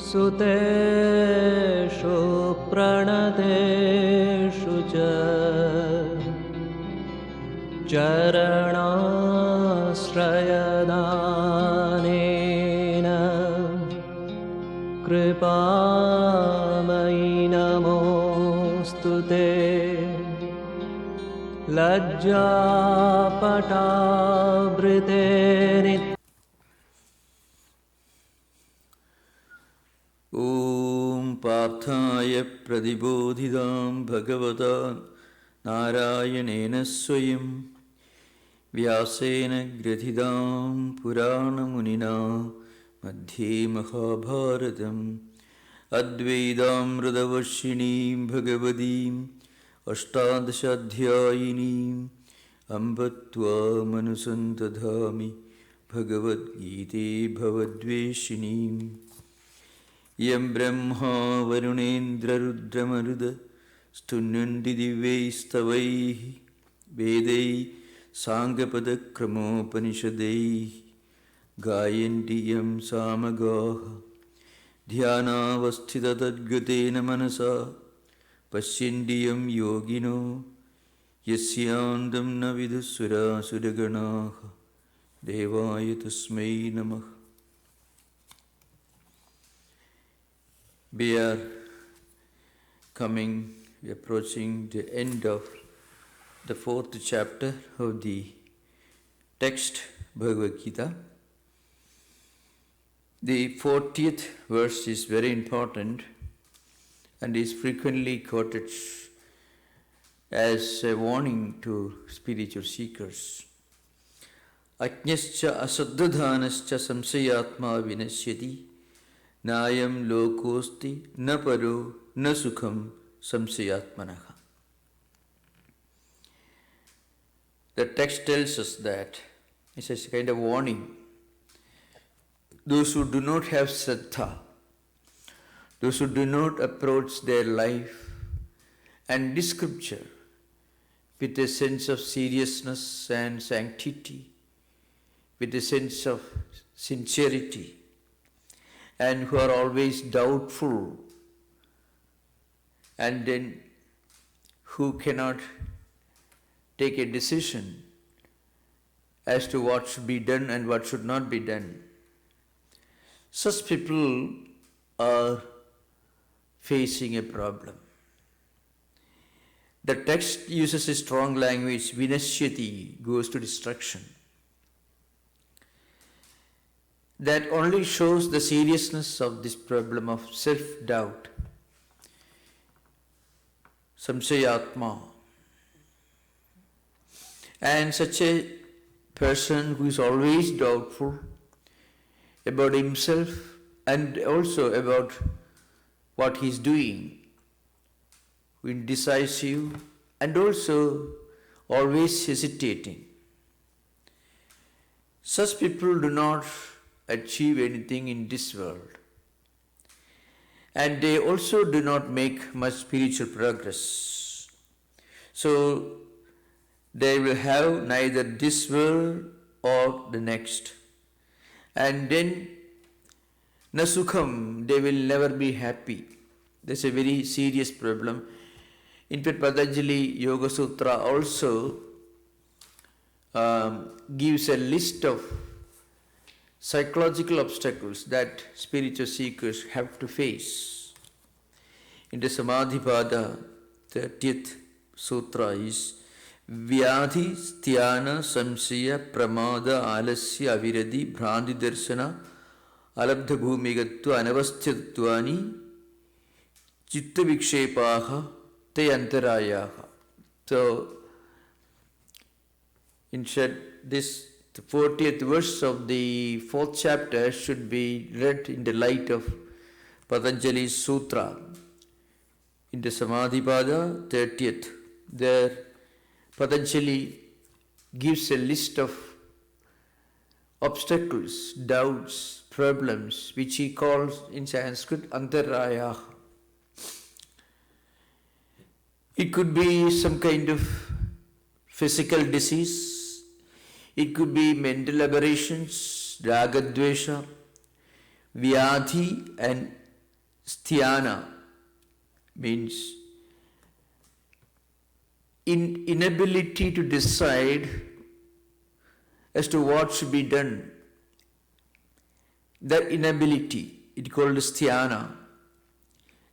सुतेषु प्रणतेषु च चरणाश्रयदानेन कृपामयि नमोऽस्तु ते लज्जापटावृते ॐ पार्थाय प्रतिबोधितां भगवता नारायणेन स्वयं व्यासेन ग्रथितां पुराणमुनिना मध्ये महाभारतम् अद्वैतामृतवर्षिणीं भगवतीम् अष्टादशाध्यायिनीम् अम्ब त्वामनुसन्तधामि भगवद्गीते भवद्वेषिणीम् यं ब्रह्मा वरुणेन्द्ररुद्रमरुद स्तुन्यन्ति दिव्यैस्तवैः वेदैः साङ्गपदक्रमोपनिषदैः गायन्ति यं सामगाः Dhyanavasthita tadgatena manasa Pashyendiyam yogino Yasyandam na vidusura sudaganaha Devaya tasmai namah. We are approaching the end of the 4th chapter of the text Bhagavad Gita. The 40th verse is very important and is frequently quoted as a warning to spiritual seekers. Ajñascha asaddhadhanascha samsayatma vinasyati nayam lokosti na paro na sukham samsayatmanaha. The text tells us that it's a kind of warning. Those who do not have Shraddha, those who do not approach their life and this scripture with a sense of seriousness and sanctity, with a sense of sincerity, and who are always doubtful, and then who cannot take a decision as to what should be done and what should not be done. Such people are facing a problem. The text uses a strong language, vinashyati, goes to destruction. That only shows the seriousness of this problem of self-doubt. Samsayatma. And such a person who is always doubtful about himself and also about what he is doing, indecisive and also always hesitating. Such people do not achieve anything in this world, and they also do not make much spiritual progress. So they will have neither this world or the next. And then nasukham, they will never be happy. That's a very serious problem. In fact, Patanjali Yoga Sutra also gives a list of psychological obstacles that spiritual seekers have to face. In the Samadhipada, 30th sutra is Vyadhi Sthana Samsaya Pramada Alasya Aviradi Bhrandi Darshana Alabdha Bhumigatva Anavasthitvani Chitta Vikshepaha Te Antarayaha. So, in short, this the 40th verse of the 4th chapter should be read in the light of Patanjali's Sutra. In the Samadhipada, 30th, there Patanjali gives a list of obstacles, doubts, problems, which he calls in Sanskrit antaraya. It could be some kind of physical disease, it could be mental aberrations, ragadvesha, vyadhi, and sthana means inability to decide as to what should be done. That inability, it called sthana,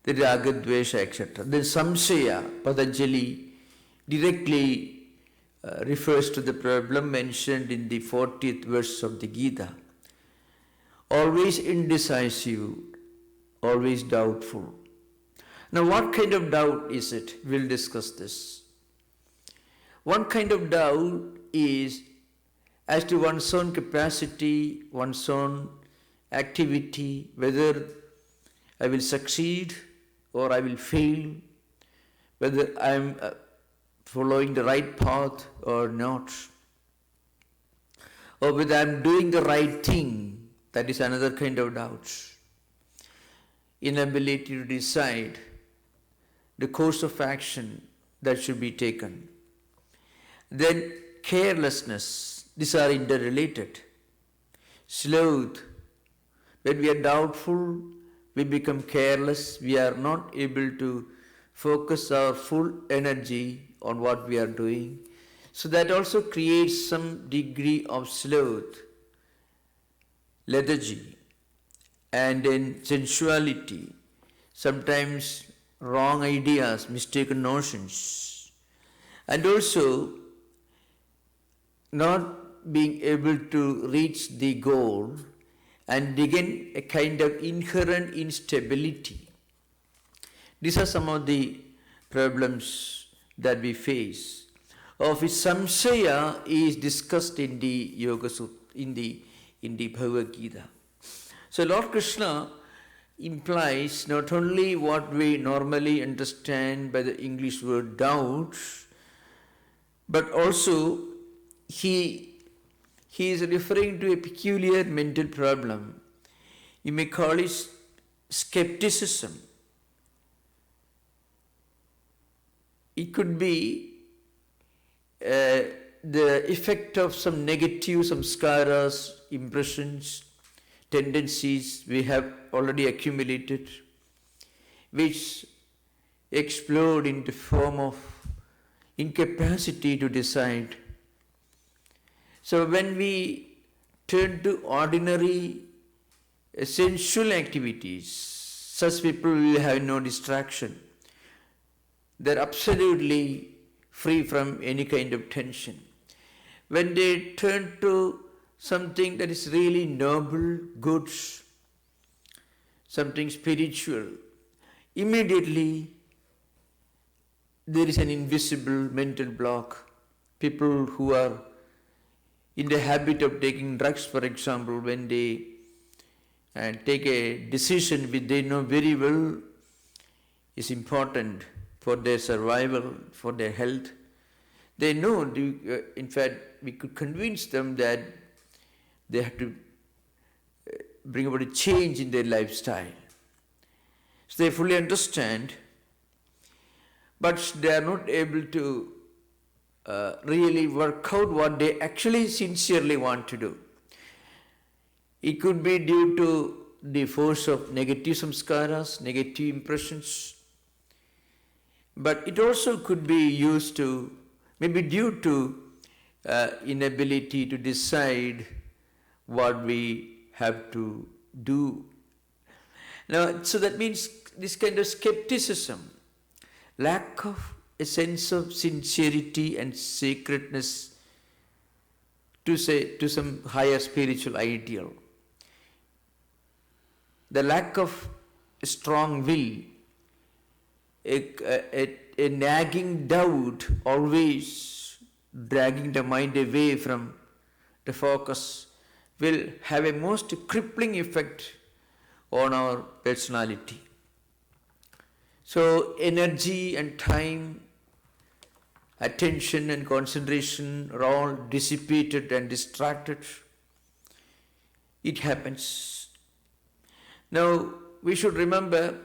the ragadvesha, etc. Then samsaya, Patanjali directly refers to the problem mentioned in the 40th verse of the Gita. Always indecisive, always doubtful. Now, what kind of doubt is it? We'll discuss this. One kind of doubt is as to one's own capacity, one's own activity, whether I will succeed or I will fail, whether I am following the right path or not, or whether I am doing the right thing. That is another kind of doubt. Inability to decide the course of action that should be taken. Then carelessness, these are interrelated. Sloth, when we are doubtful, we become careless, we are not able to focus our full energy on what we are doing. So that also creates some degree of sloth, lethargy, and then sensuality, sometimes wrong ideas, mistaken notions, and also not being able to reach the goal and begin a kind of inherent instability. These are some of the problems that we face, of which samshaya is discussed in the Yoga Sutras, in the Bhagavad Gita. So Lord Krishna implies not only what we normally understand by the English word doubt, but also he is referring to a peculiar mental problem. You may call it skepticism. It could be the effect of some negative samskaras, impressions, tendencies we have already accumulated, which explode in the form of incapacity to decide. So when we turn to ordinary sensual activities, such people will have no distraction. They're absolutely free from any kind of tension. When they turn to something that is really noble, good, something spiritual, immediately there is an invisible mental block. People who are in the habit of taking drugs, for example, when they take a decision which they know very well is important for their survival, for their health, they know, in fact, we could convince them that they have to bring about a change in their lifestyle. So they fully understand, but they are not able to really work out what they actually sincerely want to do. It could be due to the force of negative samskaras, negative impressions, but it also could be used to, maybe due to inability to decide what we have to do. Now, so that means this kind of skepticism, lack of a sense of sincerity and sacredness to some higher spiritual ideal. The lack of a strong will, a nagging doubt always dragging the mind away from the focus will have a most crippling effect on our personality. So energy and time, attention and concentration are all dissipated and distracted. It happens. Now, we should remember,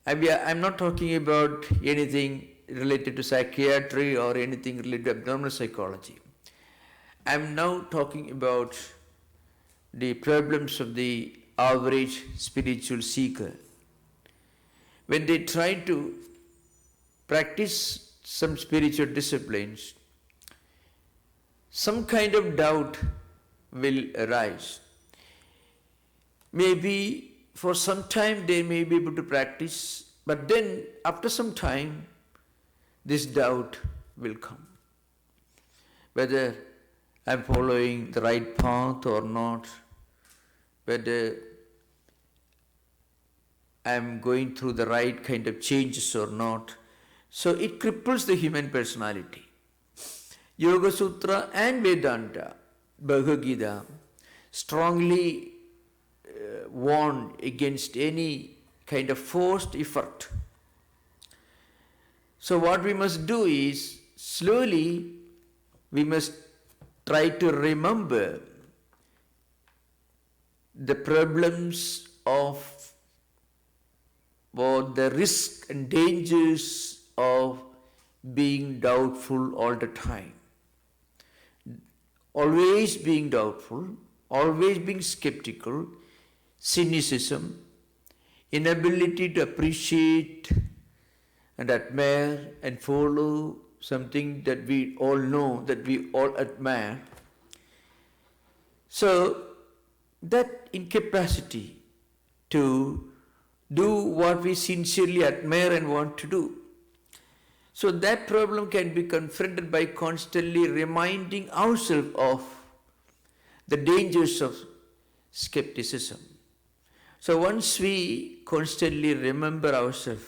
I'm not talking about anything related to psychiatry or anything related to abnormal psychology. I'm now talking about the problems of the average spiritual seeker. When they try to practice some spiritual disciplines, some kind of doubt will arise. Maybe for some time they may be able to practice, but then after some time this doubt will come. Whether I'm following the right path or not, whether I'm going through the right kind of changes or not. So it cripples the human personality. Yoga Sutra and Vedanta, Bhagavad Gita, strongly warn against any kind of forced effort. So what we must do is, slowly we must try to remember the problems of or the risks and dangers of being doubtful all the time. Always being doubtful, always being skeptical, cynicism, inability to appreciate and admire and follow something that we all know, that we all admire. So that incapacity to do what we sincerely admire and want to do. So that problem can be confronted by constantly reminding ourselves of the dangers of skepticism. So once we constantly remember ourselves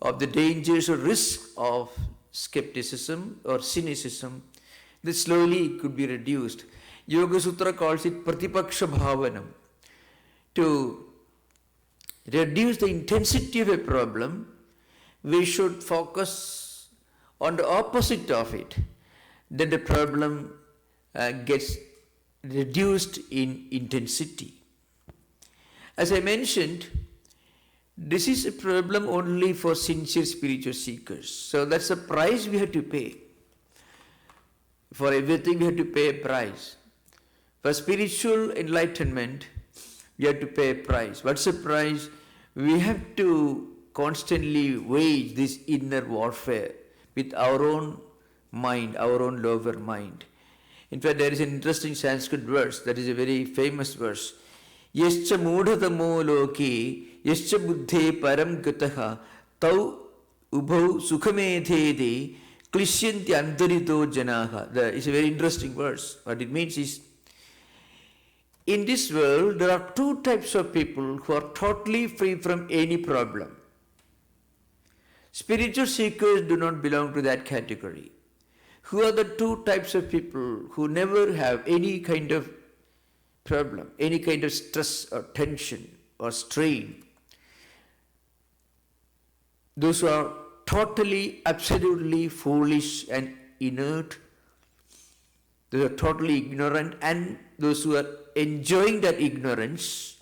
of the dangers or risks of skepticism or cynicism, this slowly could be reduced. Yoga Sutra calls it Pratipaksha Bhavanam. To reduce the intensity of a problem, we should focus on the opposite of it. Then the problem gets reduced in intensity. As I mentioned, this is a problem only for sincere spiritual seekers. So that's the price we have to pay. For everything we have to pay a price. For spiritual enlightenment, we have to pay a price. What's the price? We have to constantly wage this inner warfare with our own mind, our own lower mind. In fact, there is an interesting Sanskrit verse that is a very famous verse. Yascha mudhatamo loke, yascha buddhe param gataha, tau ubhau sukhamethede, klishyanti antarito janaha. It's a very interesting verse. What it means is, in this world, there are two types of people who are totally free from any problem. Spiritual seekers do not belong to that category. Who are the two types of people who never have any kind of problem, any kind of stress or tension or strain? Those who are totally, absolutely foolish and inert, those who are totally ignorant, and those who are enjoying that ignorance,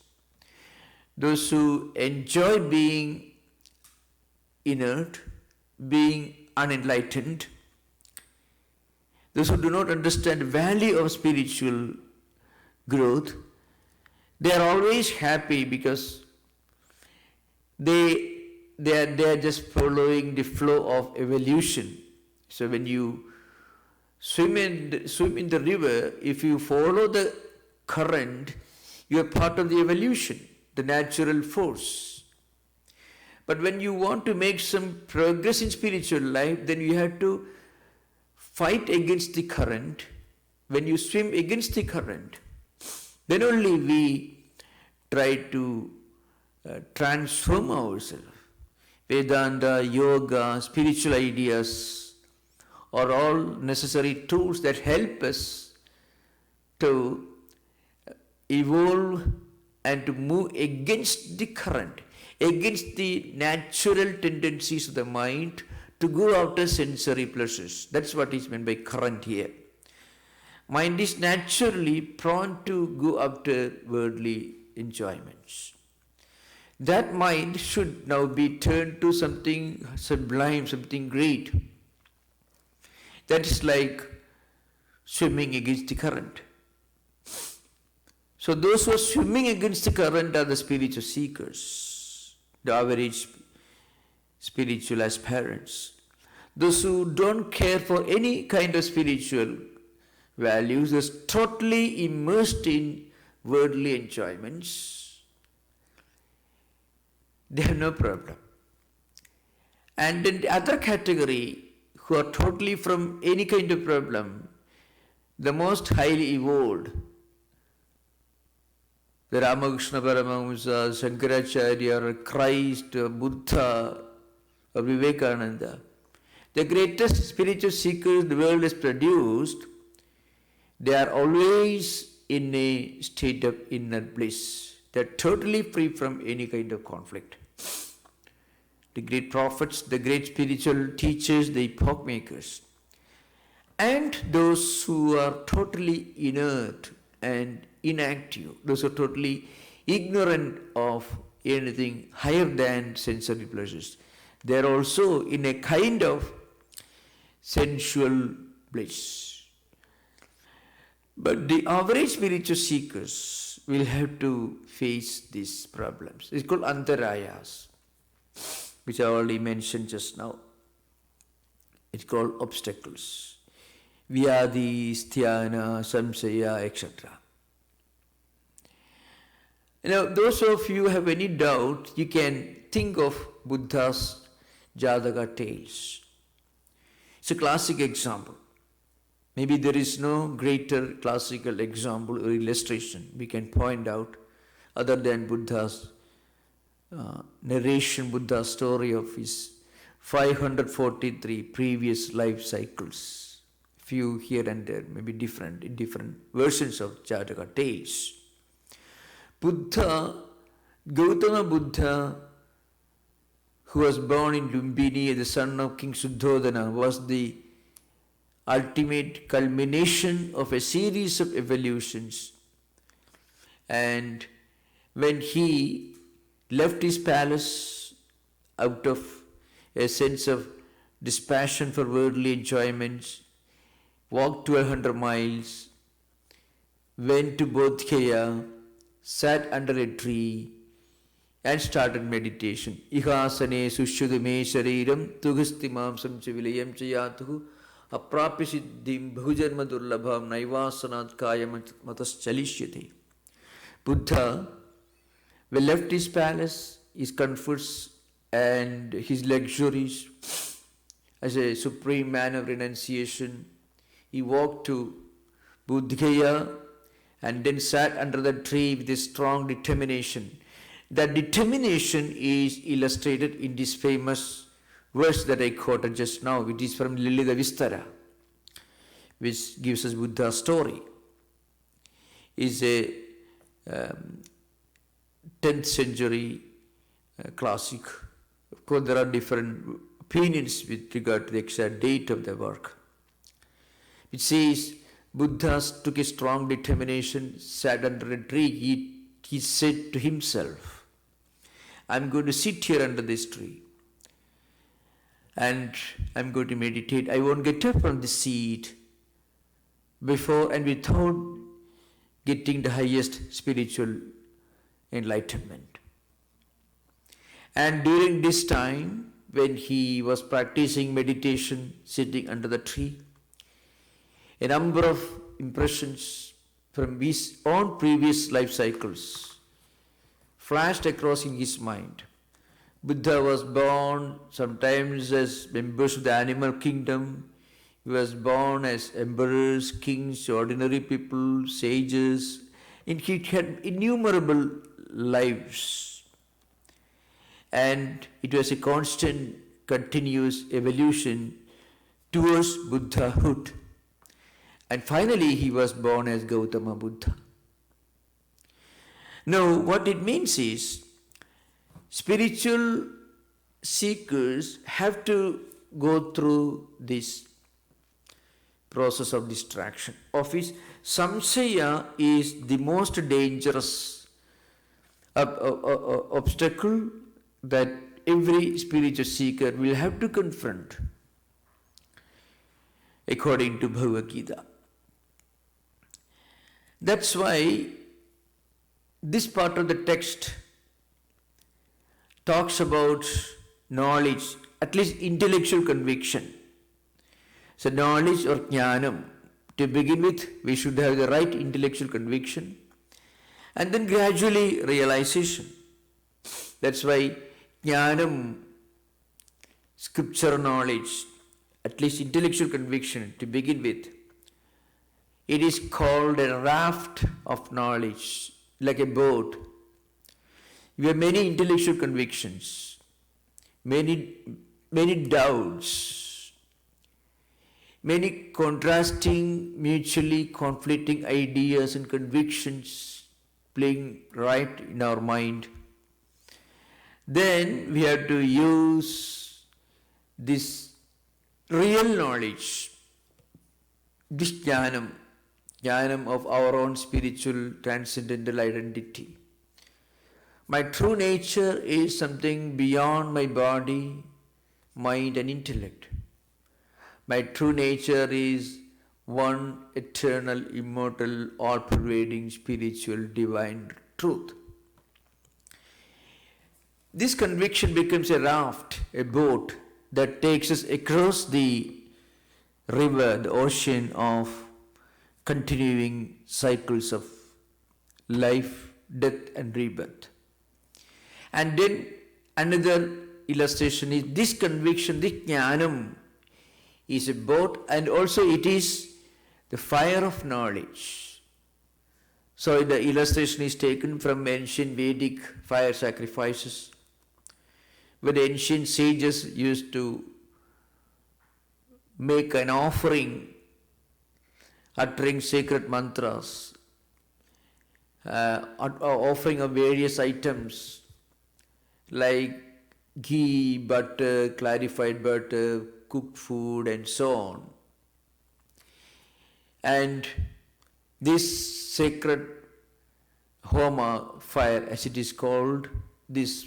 those who enjoy being inert, being unenlightened, those who do not understand the value of spiritual growth, they are always happy because they are just following the flow of evolution. So when you swim in the river, if you follow the current, you are part of the evolution, the natural force. But when you want to make some progress in spiritual life, then you have to fight against the current. When you swim against the current, then only we try to transform ourselves. Vedanta, yoga, spiritual ideas are all necessary tools that help us to evolve and to move against the current, against the natural tendencies of the mind to go after sensory pleasures. That's what is meant by current here. Mind is naturally prone to go after worldly enjoyments. That mind should now be turned to something sublime, something great. That is like swimming against the current. So those who are swimming against the current are the spiritual seekers, the average spiritual aspirants. Those who don't care for any kind of spiritual values, are totally immersed in worldly enjoyments, they have no problem. And in the other category, who are totally from any kind of problem, the most highly evolved, the Ramakrishna Paramahamsa, Shankaracharya, or Christ, or Buddha, or Vivekananda, the greatest spiritual seekers the world has produced, they are always in a state of inner bliss. They are totally free from any kind of conflict. The great prophets, the great spiritual teachers, the epoch makers, and those who are totally inert and inactive, those who are totally ignorant of anything higher than sensory pleasures, they are also in a kind of sensual bliss. But the average spiritual seekers, will have to face these problems. It's called antarayas, which I already mentioned just now. It's called obstacles. Vyadis, dhyana, samsaya, etc. Now, those of you who have any doubt, you can think of Buddha's Jataka tales. It's a classic example. Maybe there is no greater classical example or illustration we can point out other than Buddha's narration, Buddha's story of his 543 previous life cycles. Few here and there, maybe different versions of Jataka tales. Gautama Buddha, who was born in Lumbini, the son of King Suddhodana, was the ultimate culmination of a series of evolutions. And when he left his palace out of a sense of dispassion for worldly enjoyments, walked 1200 miles, went to Bodh Gaya, sat under a tree and started meditation. Ihasane sushudu me shariram tughasti mamsam chivilayam chayatuhu aprapisiddhim bhujanma durlabham naivasanat kaya matas chalishyate. Buddha left his palace, his comforts and his luxuries as a supreme man of renunciation. He walked to Bodh Gaya and then sat under the tree with a strong determination. That determination is illustrated in this famous verse that I quoted just now, which is from Lilita Vistara, which gives us Buddha's story. It's a 10th century classic. Of course, there are different opinions with regard to the exact date of the work. It says, Buddha took a strong determination, sat under a tree. He said to himself, I'm going to sit here under this tree and I'm going to meditate. I won't get up from the seat before and without getting the highest spiritual enlightenment. And during this time, when he was practicing meditation, sitting under the tree, a number of impressions from his own previous life cycles flashed across in his mind. Buddha was born sometimes as members of the animal kingdom. He was born as emperors, kings, ordinary people, sages. And he had innumerable lives. And it was a constant, continuous evolution towards Buddhahood. And finally, he was born as Gautama Buddha. Now, what it means is, spiritual seekers have to go through this process of distraction. Of which samsaya is the most dangerous obstacle that every spiritual seeker will have to confront, according to Bhagavad Gita. That's why this part of the text talks about knowledge, at least intellectual conviction. So knowledge or jnanam, to begin with, we should have the right intellectual conviction and then gradually realization. That's why jnanam, scripture knowledge, at least intellectual conviction to begin with, it is called a raft of knowledge, like a boat. You have many intellectual convictions, many doubts, many contrasting, mutually conflicting ideas and convictions playing right in our mind. Then we have to use this real knowledge, this jnanam of our own spiritual transcendental identity. My true nature is something beyond my body, mind and intellect. My true nature is one eternal, immortal, all-pervading, spiritual, divine truth. This conviction becomes a raft, a boat that takes us across the river, the ocean of continuing cycles of life, death and rebirth. And then another illustration is this conviction, this Jnanam is a boat, and also it is the fire of knowledge. So the illustration is taken from ancient Vedic fire sacrifices, where the ancient sages used to make an offering uttering sacred mantras, offering of various items like ghee, butter, clarified butter, cooked food and so on. And this sacred homa fire, as it is called, this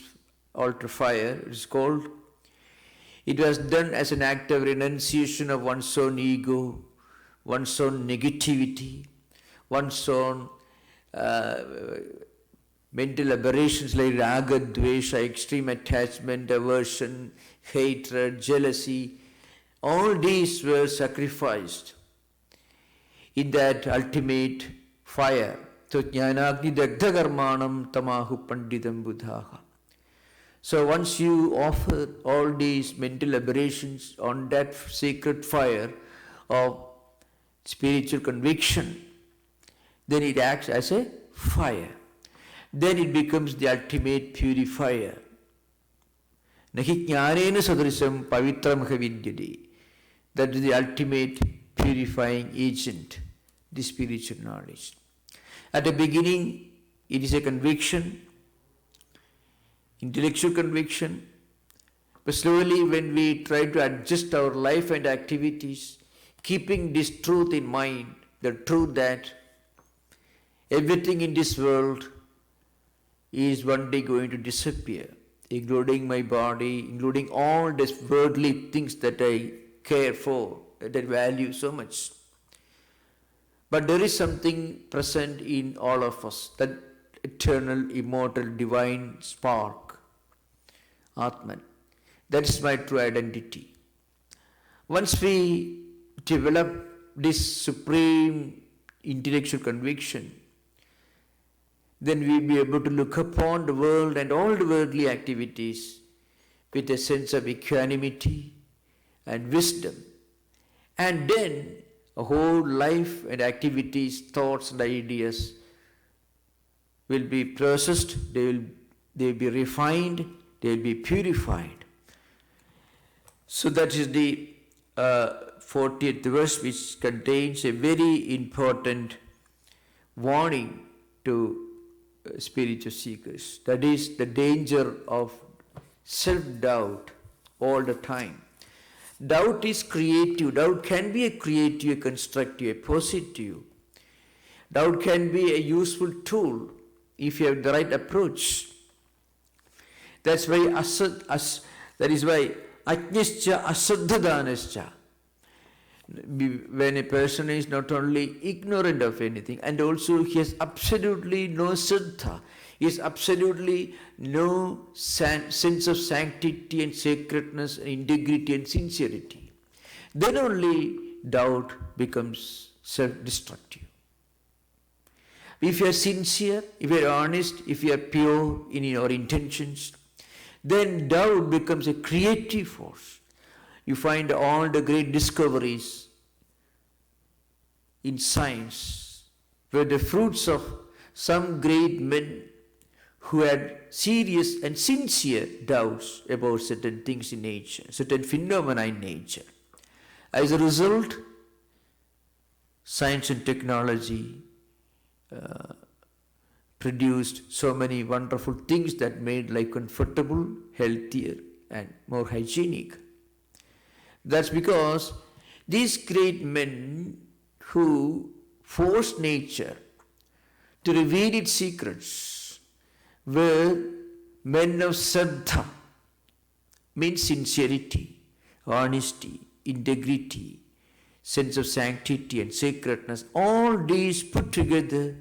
altar fire is called, it was done as an act of renunciation of one's own ego, one's own negativity, one's own mental aberrations like raga, dvesha, extreme attachment, aversion, hatred, jealousy. All these were sacrificed in that ultimate fire. So jnanagni dagdha karmanam tamahu pandidam buddhaha. So once you offer all these mental aberrations on that sacred fire of spiritual conviction, then it acts as a fire. Then it becomes the ultimate purifier. Nahi jnanena sadrisam pavitram vidyate. That is the ultimate purifying agent, the spiritual knowledge. At the beginning, it is a conviction, intellectual conviction, but slowly when we try to adjust our life and activities, keeping this truth in mind, the truth that everything in this world is one day going to disappear, including my body, including all these worldly things that I care for, that I value so much. But there is something present in all of us, that eternal, immortal, divine spark, Atman. That is my true identity. Once we develop this supreme intellectual conviction, then we will be able to look upon the world and all the worldly activities with a sense of equanimity and wisdom. And then a whole life and activities, thoughts and ideas will be processed, they will be refined, they will be purified. So that is the 40th verse, which contains a very important warning to spiritual seekers. That is the danger of self-doubt all the time. Doubt is creative. Doubt can be a creative, a constructive, a positive. Doubt can be a useful tool if you have the right approach. That's why ajñascha asaddhadanascha. When a person is not only ignorant of anything, and also he has absolutely no saddha, he has absolutely no sense of sanctity and sacredness and integrity and sincerity, then only doubt becomes self-destructive. If you are sincere, if you are honest, if you are pure in your intentions, then doubt becomes a creative force. You find all the great discoveries in science were the fruits of some great men who had serious and sincere doubts about certain things in nature, certain phenomena in nature. As a result, science and technology produced so many wonderful things that made life comfortable, healthier, and more hygienic. That's because these great men who forced nature to reveal its secrets were men of Shraddha, means sincerity, honesty, integrity, sense of sanctity and sacredness, all these put together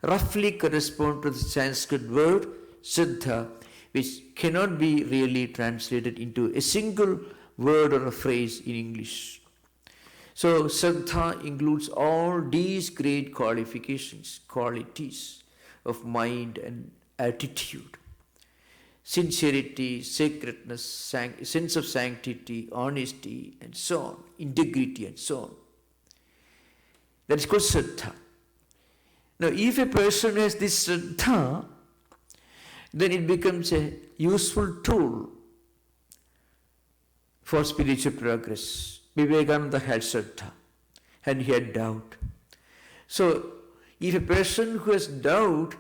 roughly correspond to the Sanskrit word Shraddha, which cannot be really translated into a single word or a phrase in English. So Shraddha includes all these great qualities of mind and attitude. Sincerity, sacredness, sense of sanctity, honesty, and so on, integrity, and so on. That is called Shraddha. Now, if a person has this Shraddha, then it becomes a useful tool for spiritual progress. Vivekananda had Shraddha and he had doubt. So, if a person who has doubt,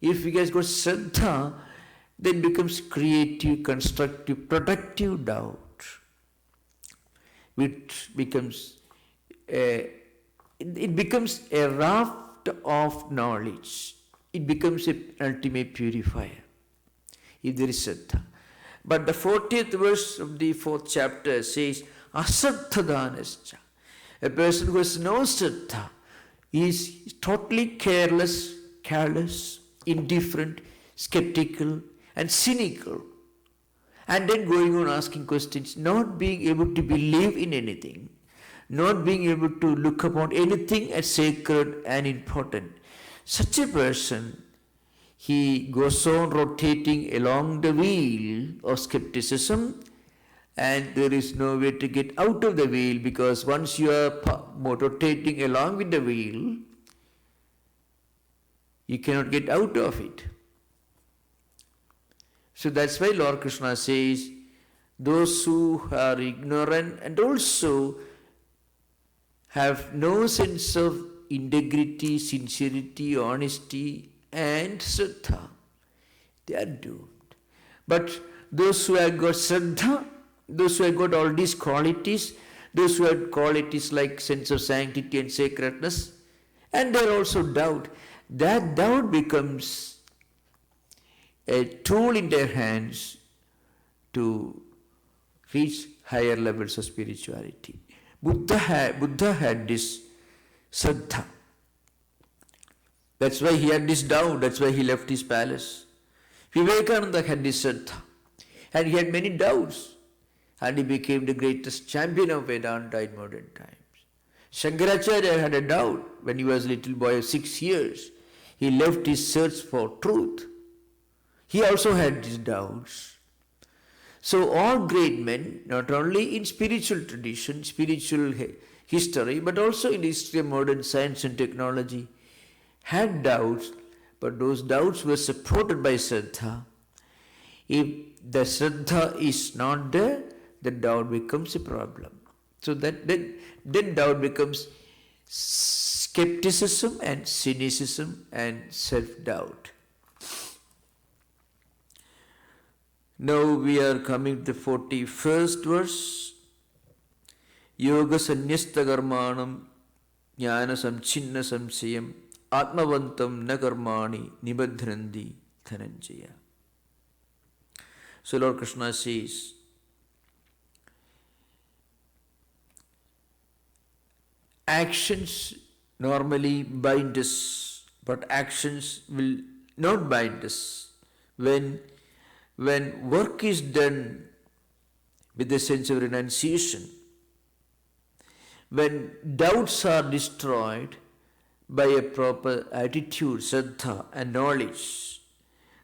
if he has got Shraddha, then becomes creative, constructive, productive doubt, which becomes it becomes a raft of knowledge. It becomes an ultimate purifier, if there is Shraddha. But the 40th verse of the 4th chapter says, Ashraddhadanascha. A person who has no Shraddha is totally careless, indifferent, skeptical, and cynical, and then going on asking questions, not being able to believe in anything, not being able to look upon anything as sacred and important. Such a person, he goes on rotating along the wheel of skepticism, and there is no way to get out of the wheel, because once you are rotating along with the wheel, you cannot get out of it. So that's why Lord Krishna says, those who are ignorant and also have no sense of integrity, sincerity, honesty, and Shraddha, they are doomed. But those who have got Shraddha, those who have got all these qualities, those who have qualities like sense of sanctity and sacredness, and they are also doubt, that doubt becomes a tool in their hands to reach higher levels of spirituality. Buddha had this Shraddha. That's why he had this doubt, that's why he left his palace. Vivekananda had this Shraddha, and he had many doubts, and he became the greatest champion of Vedanta in modern times. Shankaracharya had a doubt when he was a little boy of 6 years. He left his search for truth. He also had these doubts. So all great men, not only in spiritual tradition, spiritual history, but also in the history of modern science and technology, had doubts, but those doubts were supported by Shraddha. If the Shraddha is not there, the doubt becomes a problem. So then doubt becomes skepticism and cynicism and self-doubt. Now we are coming to the 41st verse. Yoga Sanyasta Karmanam Jnana Samchinna Samsayam Atmavantam Na Karmani Nibadhrandi Dhananjaya. So Lord Krishna says, actions normally bind us, but actions will not bind us. When work is done with a sense of renunciation, when doubts are destroyed by a proper attitude, Shraddha and knowledge,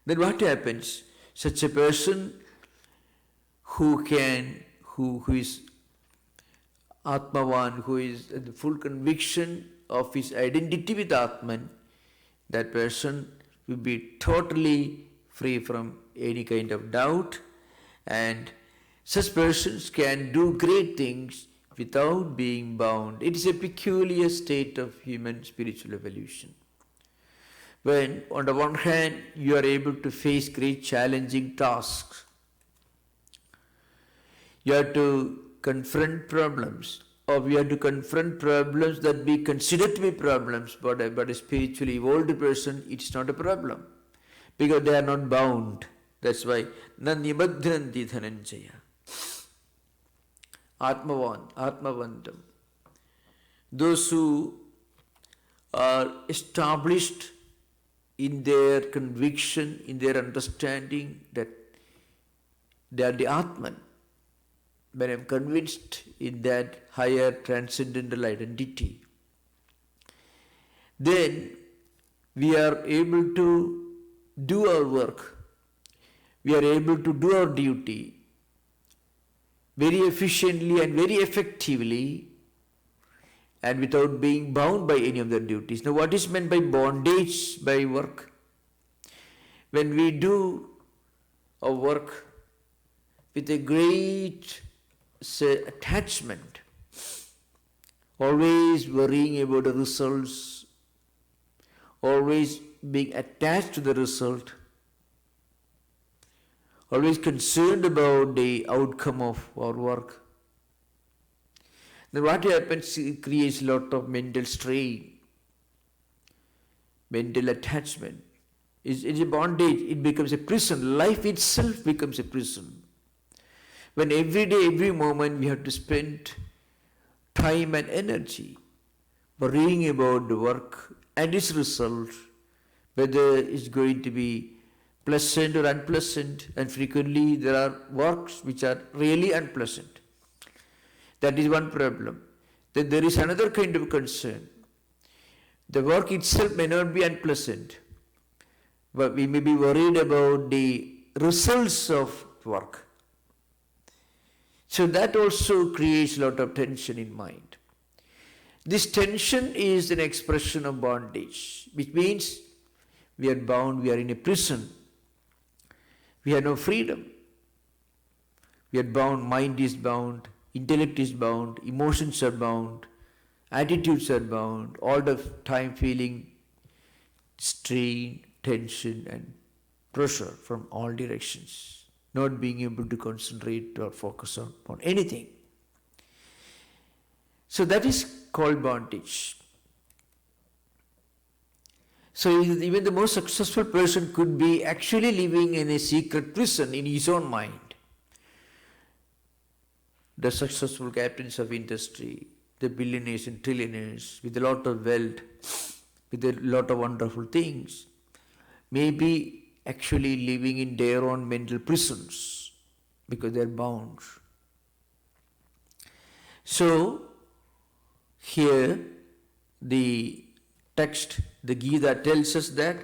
then what happens? Such a person who is Atmavan, who is in the full conviction of his identity with Atman, that person will be totally free from any kind of doubt, and such persons can do great things without being bound. It is a peculiar state of human spiritual evolution. When on the one hand you are able to face great challenging tasks, you have to confront problems, or we have to confront problems that we consider to be problems, but a spiritually evolved person, it's not a problem, because they are not bound. That's why na nibadhranti dhananjaya. Atmavantam. those who are established in their conviction, in their understanding that they are the Atman, when I am convinced in that higher transcendental identity, then we are able to do our work, we are able to do our duty very efficiently and very effectively and without being bound by any of their duties. Now, what is meant by bondage by work? When we do our work with a great, say, attachment, always worrying about the results, always being attached to the result, always concerned about the outcome of our work, then what happens? It creates a lot of mental strain, mental attachment. It's a bondage, it becomes a prison. Life itself becomes a prison. When every day, every moment we have to spend time and energy worrying about the work and its result, whether it's going to be pleasant or unpleasant, and frequently there are works which are really unpleasant. That is one problem. Then there is another kind of concern. The work itself may not be unpleasant, but we may be worried about the results of work. So that also creates a lot of tension in mind. This tension is an expression of bondage, which means we are bound, we are in a prison. We have no freedom. We are bound, mind is bound, intellect is bound, emotions are bound, attitudes are bound, all the time feeling strain, tension and pressure from all directions, not being able to concentrate or focus on anything. So that is called bondage. So even the most successful person could be actually living in a secret prison in his own mind. The successful captains of industry, the billionaires and trillionaires with a lot of wealth, with a lot of wonderful things, may be actually living in their own mental prisons because they are bound. So here the text, the Gita tells us that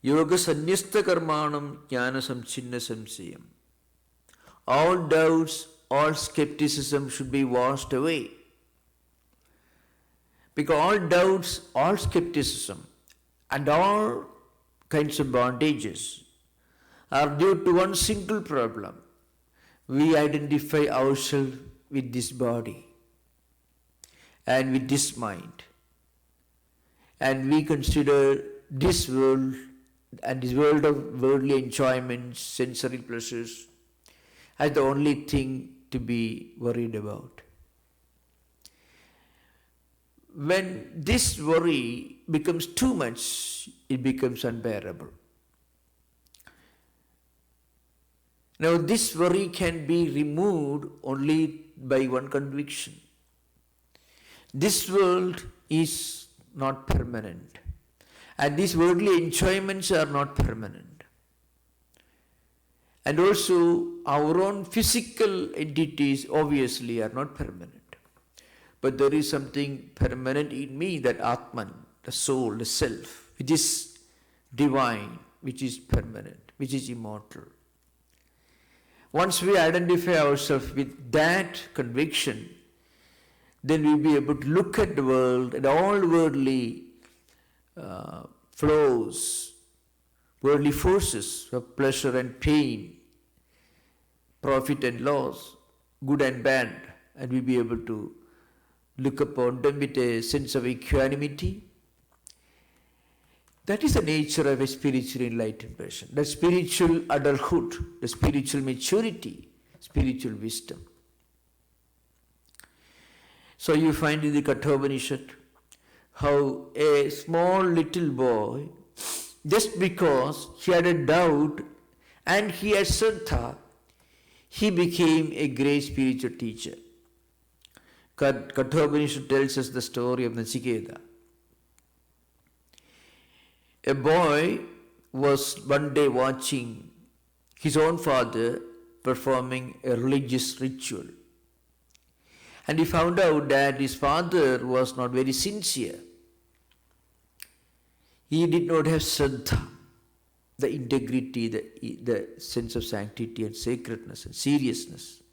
Yoga Sanyasta Karmanam Jnana Samchinna Samsayam. All doubts, all skepticism should be washed away. Because all doubts, all skepticism and all kinds of bondages are due to one single problem. We identify ourselves with this body and with this mind. And we consider this world and this world of worldly enjoyments, sensory pleasures, as the only thing to be worried about. When this worry becomes too much, it becomes unbearable. Now, this worry can be removed only by one conviction. This world is not permanent, and these worldly enjoyments are not permanent. And also, our own physical entities obviously are not permanent. But there is something permanent in me, that Atman, the soul, the self, which is divine, which is permanent, which is immortal. Once we identify ourselves with that conviction, then we'll be able to look at the world and all worldly flows, worldly forces of pleasure and pain, profit and loss, good and bad, and we'll be able to look upon them with a sense of equanimity. That is the nature of a spiritual enlightened person, the spiritual adulthood, the spiritual maturity, spiritual wisdom. So you find in the Katha Upanishad how a small little boy, just because he had a doubt and he had Shraddha, he became a great spiritual teacher. Katha Upanishad tells us the story of Nachiketa. A boy was one day watching his own father performing a religious ritual. And he found out that his father was not very sincere. He did not have Shraddha, the integrity, the sense of sanctity and sacredness and seriousness,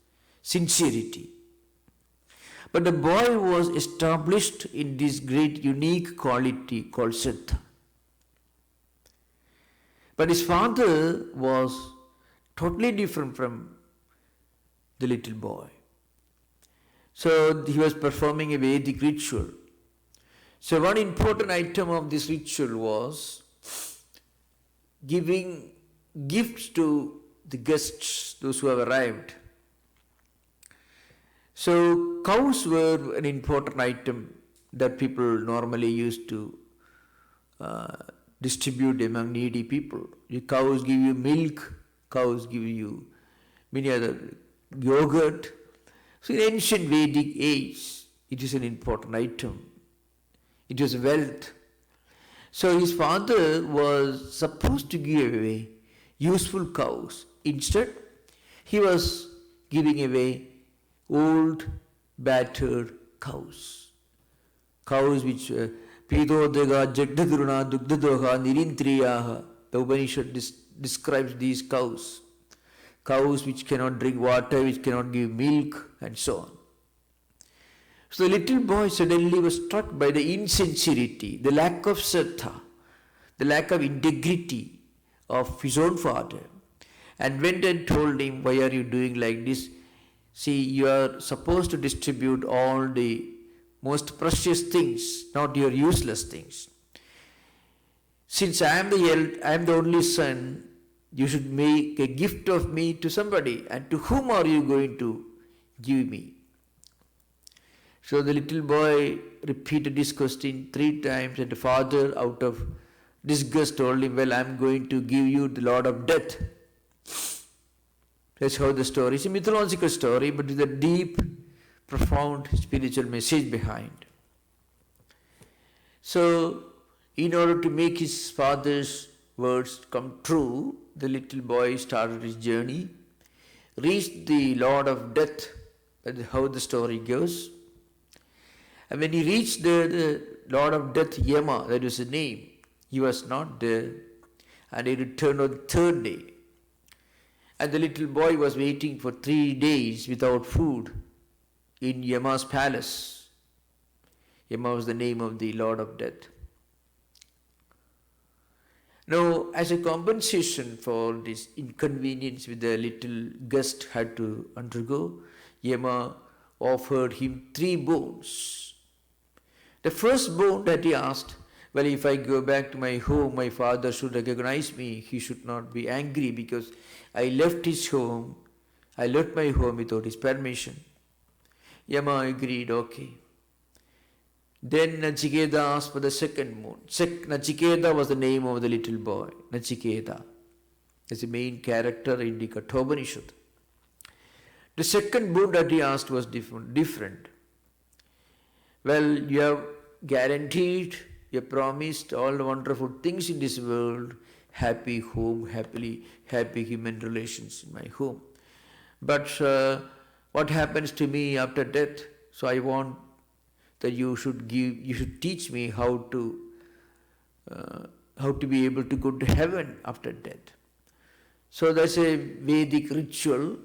sincerity. But the boy was established in this great unique quality called Shraddha. But his father was totally different from the little boy. So he was performing a Vedic ritual. So one important item of this ritual was giving gifts to the guests, those who have arrived. So cows were an important item that people normally used to distribute among needy people. The cows give you milk, cows give you many other yogurt. So in ancient Vedic age, it is an important item. It was wealth. So his father was supposed to give away useful cows. Instead, he was giving away old, battered cows. Cows which Pidodega, Jagdaguruna, Dugdadoha, Nirintriyaha. The Upanishad describes these cows. Cows which cannot drink water, which cannot give milk, and so on. So the little boy suddenly was struck by the insincerity, the lack of Shraddha, the lack of integrity of his own father, and went and told him, "Why are you doing like this? See, you are supposed to distribute all the most precious things, not your useless things. Since I am the only son, you should make a gift of me to somebody. And to whom are you going to give me?" So the little boy repeated this question 3 times, and the father, out of disgust, told him, "Well, I am going to give you the Lord of Death." That's how the story is. A mythological story, but with a deep, profound spiritual message behind. So, in order to make his father's words come true, the little boy started his journey, reached the Lord of Death. That's how the story goes. And when he reached the Lord of Death, Yama, that was his name, he was not there. And he returned on the 3rd day. And the little boy was waiting for 3 days without food in Yama's palace. Yama was the name of the Lord of Death. Now, as a compensation for this inconvenience which the little guest had to undergo, Yama offered him 3 boons. The first boon that he asked, "Well, if I go back to my home, my father should recognize me. He should not be angry because I left my home without his permission." Yama agreed, okay. Then Nachiketa asked for the second boon. Nachiketa was the name of the little boy. Nachiketa is the main character in the Katha Upanishad. The second boon that he asked was different. Well, you have guaranteed, you have promised all the wonderful things in this world, happy home, happy human relations in my home. But what happens to me after death? So I want that you should teach me how to be able to go to heaven after death. So that's a Vedic ritual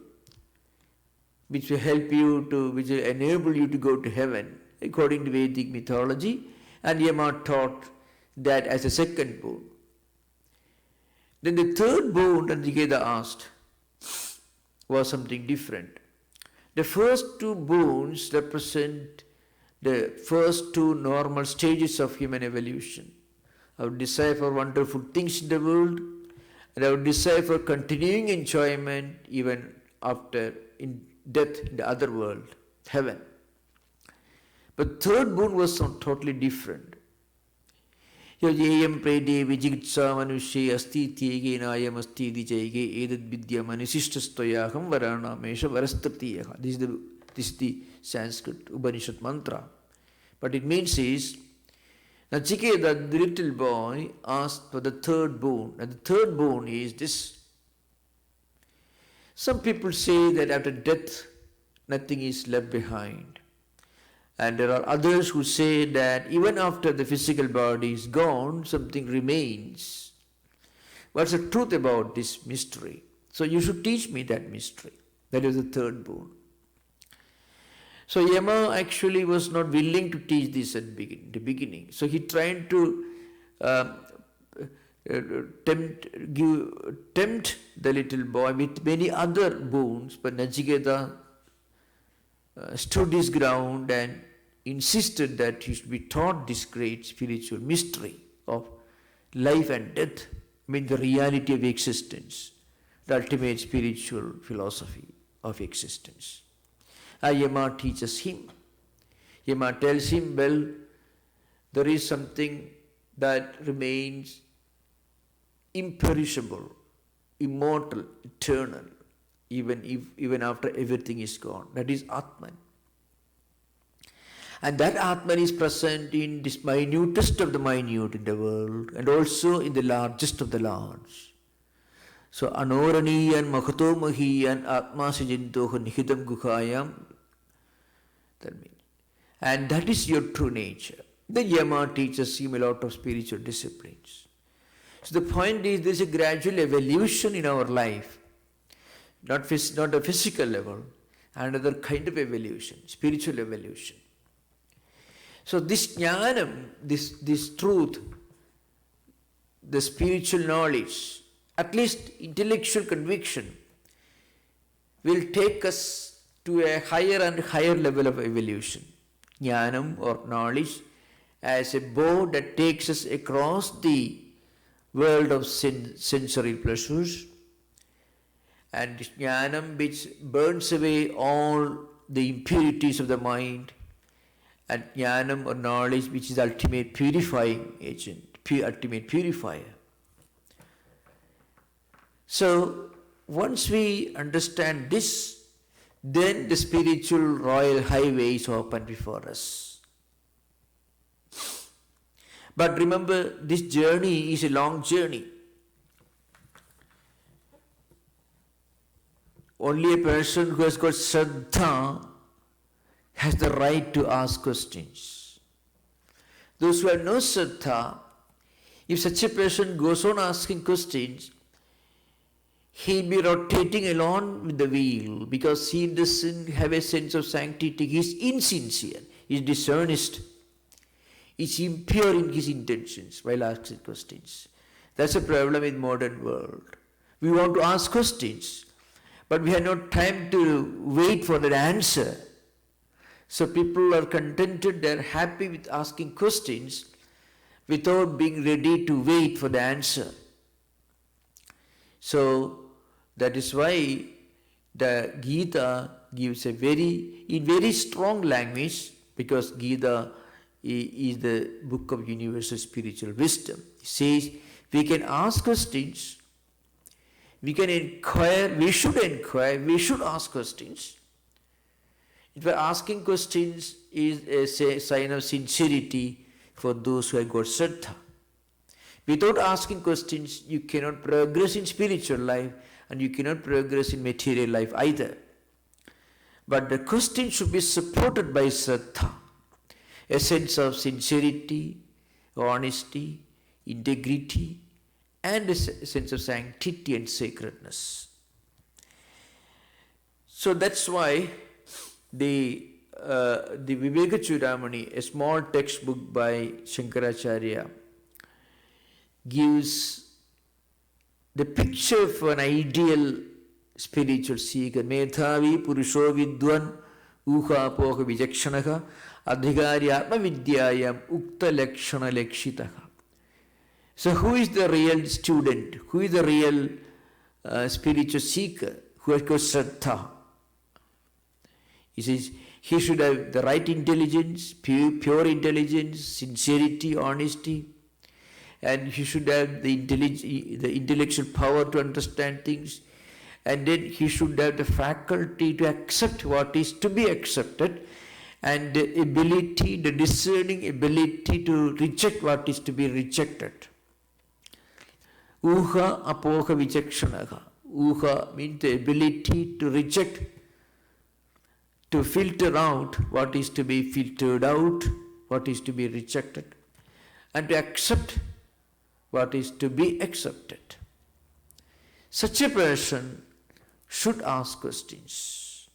which will enable you to go to heaven according to Vedic mythology, and Yama taught that as a second boon. Then the third boon that Nachiketa asked was something different. The first 2 boons represent the first 2 normal stages of human evolution. Our desire for wonderful things in the world, and our desire for continuing enjoyment even after in death in the other world, heaven. But third boon was totally different. Yajeyam prede vijigitsa manushe asti tyegenayam asti dijaige edad vidyam anisishtastoyaham varana mesha varastatiyaha. This This is the Sanskrit Upanishad mantra. But it means is, Nachiketa, the little boy, asked for the third boon. And the third boon is this. Some people say that after death, nothing is left behind. And there are others who say that even after the physical body is gone, something remains. What's the truth about this mystery? So you should teach me that mystery. That is the third boon. So Yama actually was not willing to teach this at the beginning. So he tried to tempt the little boy with many other boons, but Nachiketa stood his ground and insisted that he should be taught this great spiritual mystery of life and death, the reality of existence, the ultimate spiritual philosophy of existence. Yama teaches him. Yama tells him, well, there is something that remains imperishable, immortal, eternal, even after everything is gone. That is Atman. And that Atman is present in this minutest of the minute in the world and also in the largest of the large. So Anoraniyan Mahato Mahiyan Atma Sijintoha Nihitam Guhayam. That means. And that is your true nature. The Yama teaches him a lot of spiritual disciplines. So the point is, there is a gradual evolution in our life. Not a physical level, another kind of evolution, spiritual evolution. So this Jnanam, this truth, the spiritual knowledge, at least intellectual conviction, will take us to a higher and higher level of evolution. Jnanam or knowledge as a boat that takes us across the world of sensory pleasures, and Jnanam which burns away all the impurities of the mind, and Jnanam or knowledge which is the ultimate purifying agent, ultimate purifier. So once we understand this, then the spiritual royal highway is open before us. But remember, this journey is a long journey. Only a person who has got Shraddha has the right to ask questions. Those who have no Shraddha, if such a person goes on asking questions, he'll be rotating along with the wheel because he doesn't have a sense of sanctity. He's insincere, he's dishonest, he's impure in his intentions while asking questions. That's a problem in modern world. We want to ask questions, but we have no time to wait for the answer. So people are contented, they're happy with asking questions without being ready to wait for the answer. So that is why the Gita gives in very strong language, because Gita is the book of universal spiritual wisdom. It says we can ask questions, we can inquire, we should ask questions. If asking questions is a sign of sincerity for those who have got Shraddha. Without asking questions, you cannot progress in spiritual life and you cannot progress in material life either. But the question should be supported by Shraddha, a sense of sincerity, honesty, integrity, and a sense of sanctity and sacredness. So that's why the Vivekachudamani, a small textbook by Shankaracharya, gives the picture of an ideal spiritual seeker. Medhavi Purusho Vidwan Uha Poha Vijakshanaha Adhikari Atma Vidyayam Ukta Lakshana Lakshitaha. So who is the real student? Who is the real spiritual seeker? Who has got Shraddha? He says he should have the right intelligence, pure intelligence, sincerity, honesty, and he should have the intellectual power to understand things, and then he should have the faculty to accept what is to be accepted, and the ability, the discerning ability to reject what is to be rejected. Uha apoha vichakshanaha. Uha means the ability to reject, to filter out what is to be filtered out, what is to be rejected, and to accept what is to be accepted. Such a person should ask questions.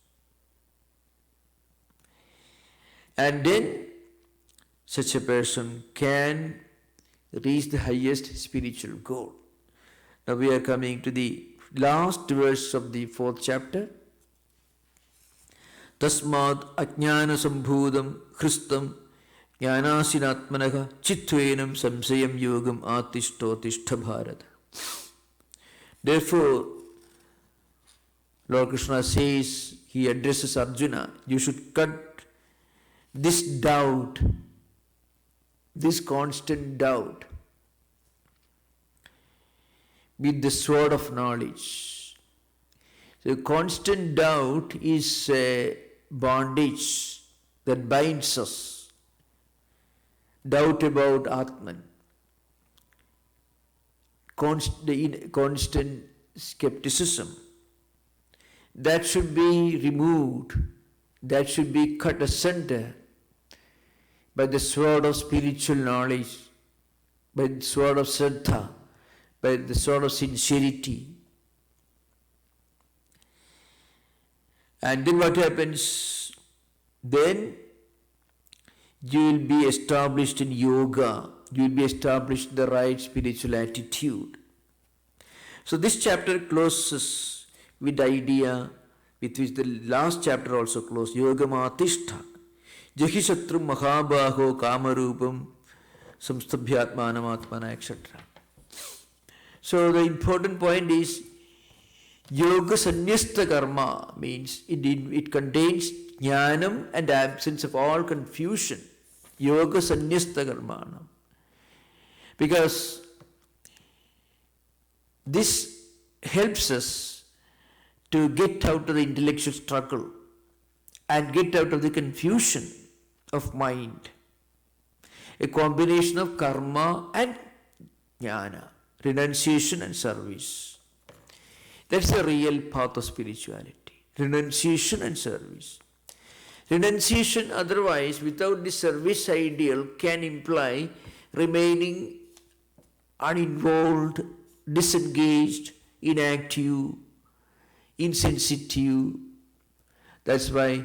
And then such a person can reach the highest spiritual goal. Now we are coming to the last verse of the 4th chapter. Tasmad ajnana sambhudam khristam jnanasinatmanaha chitvenam samsayam yogam atishtotishtha bharata. Therefore, Lord Krishna says, he addresses Arjuna, you should cut this doubt, this constant doubt, with the sword of knowledge. So constant doubt is a bondage that binds us. Doubt about Atman. Constant skepticism. That should be removed. That should be cut asunder by the sword of spiritual knowledge, by the sword of Shraddha, by the sword of sincerity. And then what happens? Then you will be established in yoga. You will be established in the right spiritual attitude. So this chapter closes with the idea with which the last chapter also closed. Yoga matishta. Jahishatrum mahabaho kamarupam samstabhyatmanam etc. So the important point is yoga sanyasta karma means it contains jnanam and absence of all confusion. Yoga sanyasta karma. Because this helps us to get out of the intellectual struggle and get out of the confusion of mind. A combination of karma and jnana, renunciation and service. That's the real path of spirituality. Renunciation and service. Renunciation otherwise, without the service ideal, can imply remaining uninvolved, disengaged, inactive, insensitive. That's why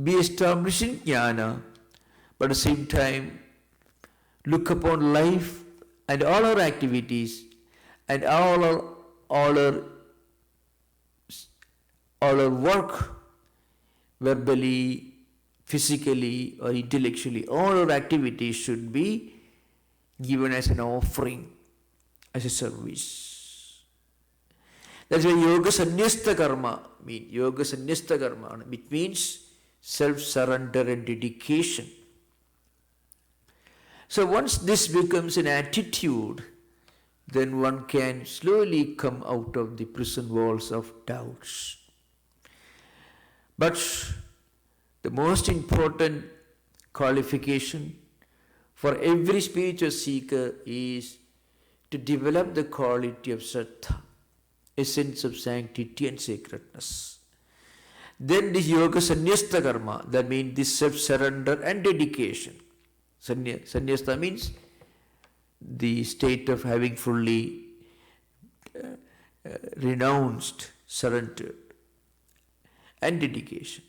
be established in jnana, but at the same time look upon life and all our activities and all our work, verbally, physically or intellectually, all our activities should be given as an offering, as a service. That's why yoga sanyasta karma means. Yoga sanyasta karma, it means self-surrender and dedication. So once this becomes an attitude, then one can slowly come out of the prison walls of doubts. But the most important qualification for every spiritual seeker is to develop the quality of Shraddha, a sense of sanctity and sacredness. Then this yoga sanyasta karma, that means this self-surrender and dedication. Sanyasta means the state of having fully renounced, surrendered, and dedication.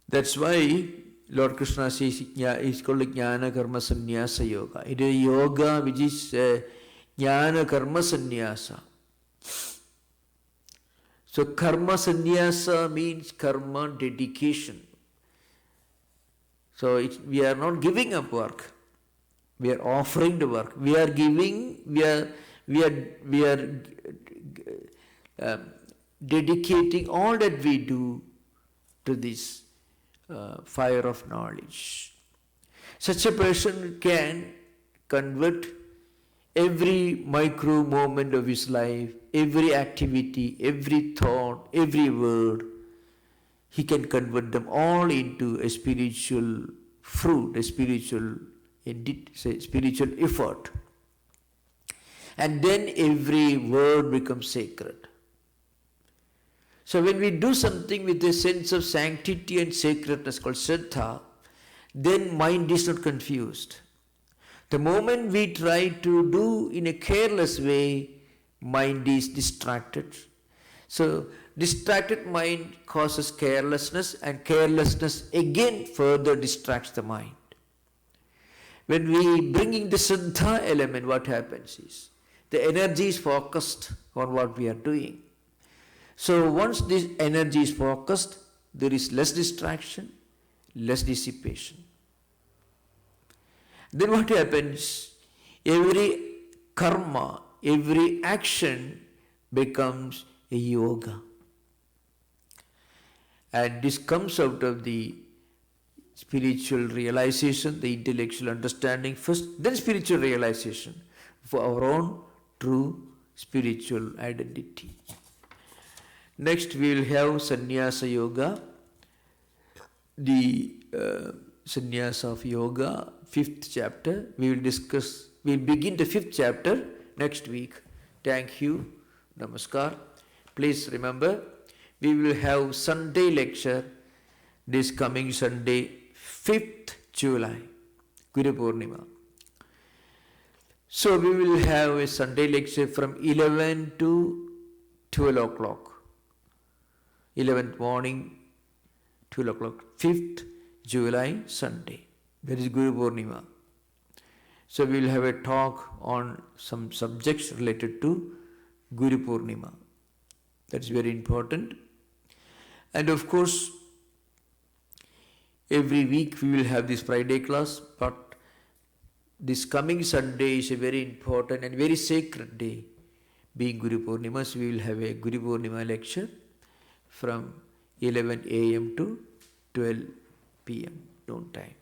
That's why Lord Krishna says it's called Jnana Karma Sannyasa Yoga. It is a yoga which is Jnana Karma Sannyasa. So Karma Sannyasa means karma dedication. So we are not giving up work. We are offering the work. We are giving. We are dedicating all that we do to this fire of knowledge. Such a person can convert every micro moment of his life, every activity, every thought, every word, he can convert them all into a spiritual fruit, a spiritual effort. And then every word becomes sacred. So when we do something with a sense of sanctity and sacredness called Shraddha, then mind is not confused. The moment we try to do in a careless way, mind is distracted. So distracted mind causes carelessness, and carelessness again further distracts the mind. When we bring in the Shraddha element, what happens is the energy is focused on what we are doing. So once this energy is focused, there is less distraction, less dissipation. Then what happens? Every karma, every action becomes a yoga. And this comes out of the spiritual realization, the intellectual understanding first, then spiritual realization for our own true spiritual identity. Next we will have Sannyasa Yoga, the Sannyasa of Yoga, 5th chapter. We will begin the 5th chapter next week. Thank you. Namaskar. Please remember, we will have Sunday lecture this coming Sunday, 5th July, Guru Purnima. So we will have a Sunday lecture from 11 to 12 o'clock. 11th morning, 12 o'clock, 5th July, Sunday. That is Guru Purnima. So we will have a talk on some subjects related to Guru Purnima. That's very important. And of course, every week we will have this Friday class, but this coming Sunday is a very important and very sacred day. Being Guru Purnima, so we will have a Guru Purnima lecture from 11 a.m. to 12 p.m. noon time.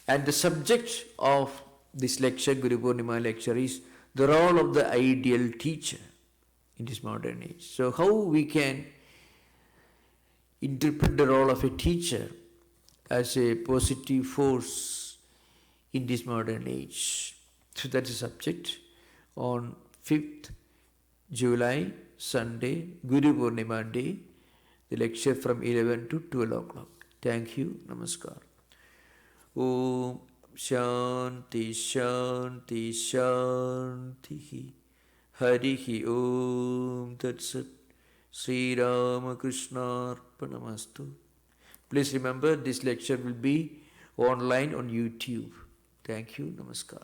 And the subject of this lecture, Guru Purnima lecture, is the role of the ideal teacher in this modern age. So how we can interpret the role of a teacher as a positive force in this modern age. So that's the subject on 5th July, Sunday, Guru Purnima day, the lecture from 11 to 12 o'clock. Thank you. Namaskar. Om Shanti Shanti Shanti Harihi Om Tat Sat Sri Ramakrishna Arpanamastu. Please remember, this lecture will be online on YouTube. Thank you. Namaskar.